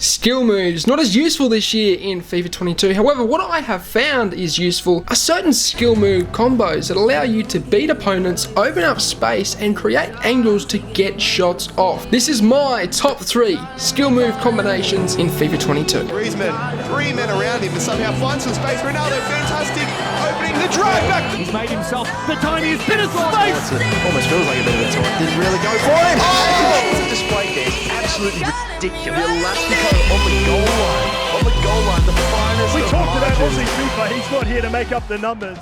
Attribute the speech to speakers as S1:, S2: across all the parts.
S1: Skill moves, not as useful this year in FIFA 22. However, what I have found is useful are certain skill move combos that allow you to beat opponents, open up space, and create angles to get shots off. This is my top 3 skill move combinations in FIFA 22.
S2: Griezmann, 3 men around him, and somehow finds some space. Ronaldo, fantastic, opening the drive back.
S3: He's made himself the tiniest bit of space.
S2: Almost feels like a bit of a taunt. Didn't really go for him. Oh! The display there is absolutely ridiculous. The Elastico on the goal line. On the goal line, the finest.
S3: We
S2: of
S3: talked about
S2: margins.
S3: Aussie FIFA. He's not here to make up the numbers.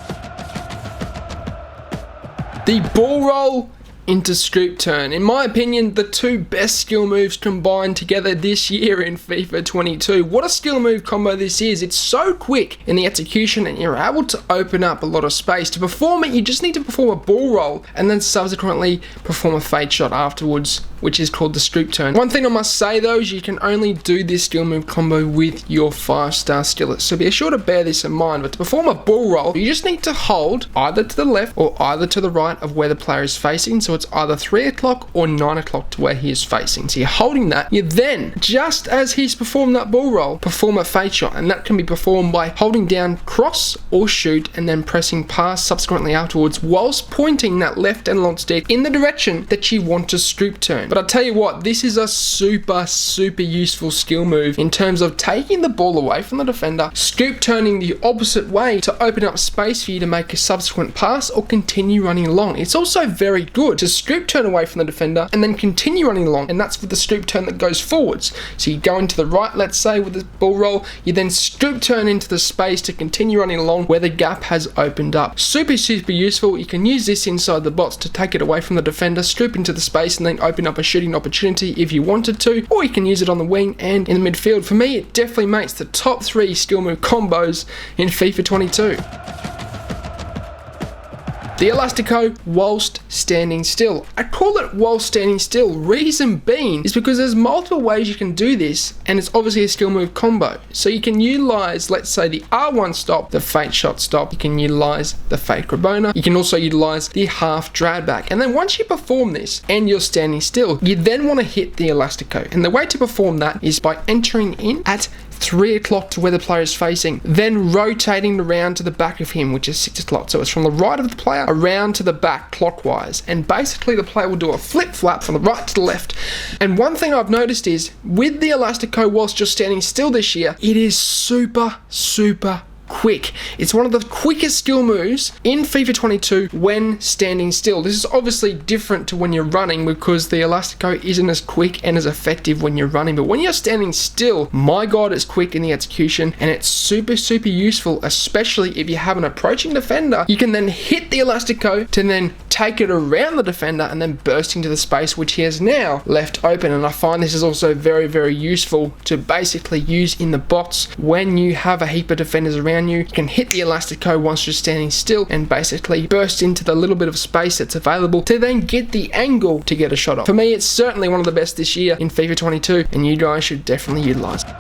S1: The ball roll into scoop turn. In my opinion, the 2 best skill moves combined together this year in FIFA 22. What a skill move combo this is. It's so quick in the execution and you're able to open up a lot of space. To perform it, you just need to perform a ball roll and then subsequently perform a fade shot afterwards, which is called the scoop turn. One thing I must say though is you can only do this skill move combo with your 5-star skillet, so be sure to bear this in mind. But to perform a ball roll, you just need to hold either to the left or either to the right of where the player is facing, so it's either 3 o'clock or 9 o'clock to where he is facing. So you're holding that, you then, just as he's performed that ball roll, perform a fade shot, and that can be performed by holding down cross or shoot and then pressing pass subsequently afterwards whilst pointing that left analog stick in the direction that you want to scoop turn. But I'll tell you what, this is a super useful skill move in terms of taking the ball away from the defender, scoop turning the opposite way to open up space for you to make a subsequent pass or continue running along. It's also very good to scoop turn away from the defender and then continue running along, and that's with the scoop turn that goes forwards. So you go into the right, let's say, with the ball roll, you then scoop turn into the space to continue running along where the gap has opened up. Super useful. You can use this inside the box to take it away from the defender, scoop into the space and then open up a shooting opportunity if you wanted to, or you can use it on the wing and in the midfield. For me, it definitely makes the top 3 skill move combos in FIFA 22. The Elastico whilst standing still. I call it whilst standing still. Reason being is because there's multiple ways you can do this, and it's obviously a skill move combo. So you can utilize, let's say, the R1 stop, the fake shot stop. You can utilize the fake Rabona. You can also utilize the half drag back. And then once you perform this and you're standing still, you then want to hit the Elastico. And the way to perform that is by entering in at 3 o'clock to where the player is facing, then rotating around to the back of him, which is 6 o'clock. So it's from the right of the player around to the back clockwise, and basically the player will do a flip flap from the right to the left. And one thing I've noticed is with the Elastico whilst you're standing still this year, it is super quick. It's one of the quickest skill moves in FIFA 22 when standing still. This is obviously different to when you're running because the Elastico isn't as quick and as effective when you're running, but when you're standing still, my god, it's quick in the execution and it's super useful, especially if you have an approaching defender. You can then hit the Elastico to then take it around the defender and then burst into the space which he has now left open. And I find this is also very useful to basically use in the box when you have a heap of defenders around you. You can hit the Elastico once you're standing still and basically burst into the little bit of space that's available to then get the angle to get a shot off. For me, it's certainly one of the best this year in FIFA 22, and you guys should definitely utilize it.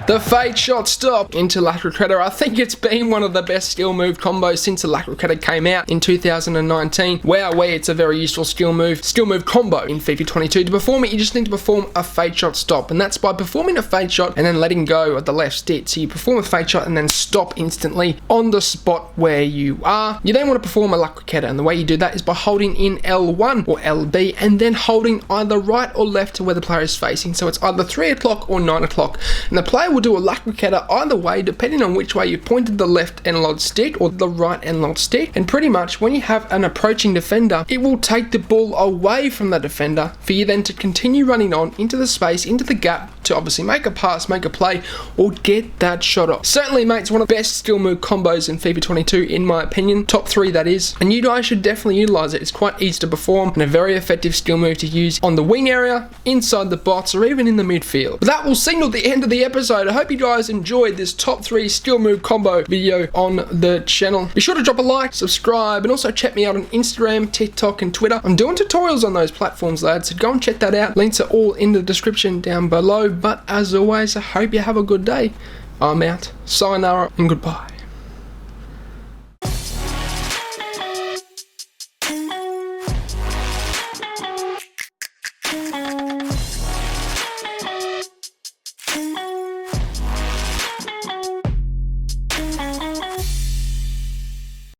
S1: The fade shot stop into La Croqueta. I think it's been one of the best skill move combos since the La Croqueta came out in 2019. Wowee, it's a very useful skill move combo in FIFA 22. To perform it, you just need to perform a fade shot stop, and that's by performing a fade shot and then letting go of the left stick. So you perform a fade shot and then stop instantly on the spot where you are. You then want to perform a La Croqueta, and the way you do that is by holding in L1 or LB and then holding either right or left to where the player is facing. So it's either 3 o'clock or 9 o'clock, and the player will do a La Croqueta either way depending on which way you pointed the left analog stick or the right analog stick. And pretty much when you have an approaching defender, it will take the ball away from the defender for you then to continue running on into the space, into the gap, to obviously make a pass, make a play, or get that shot off. Certainly, mate, it's one of the best skill move combos in FIFA 22 in my opinion. Top 3 that is, and you guys should definitely utilize it. It's quite easy to perform and a very effective skill move to use on the wing area, inside the box, or even in the midfield. But that will signal the end of the episode. I hope you guys enjoyed this top 3 skill move combo video on the channel. Be sure to drop a like, subscribe, and also check me out on Instagram, TikTok, and Twitter. I'm doing tutorials on those platforms, lads, so go and check that out. Links are all in the description down below. But as always, I hope you have a good day. I'm out. Sayonara and goodbye.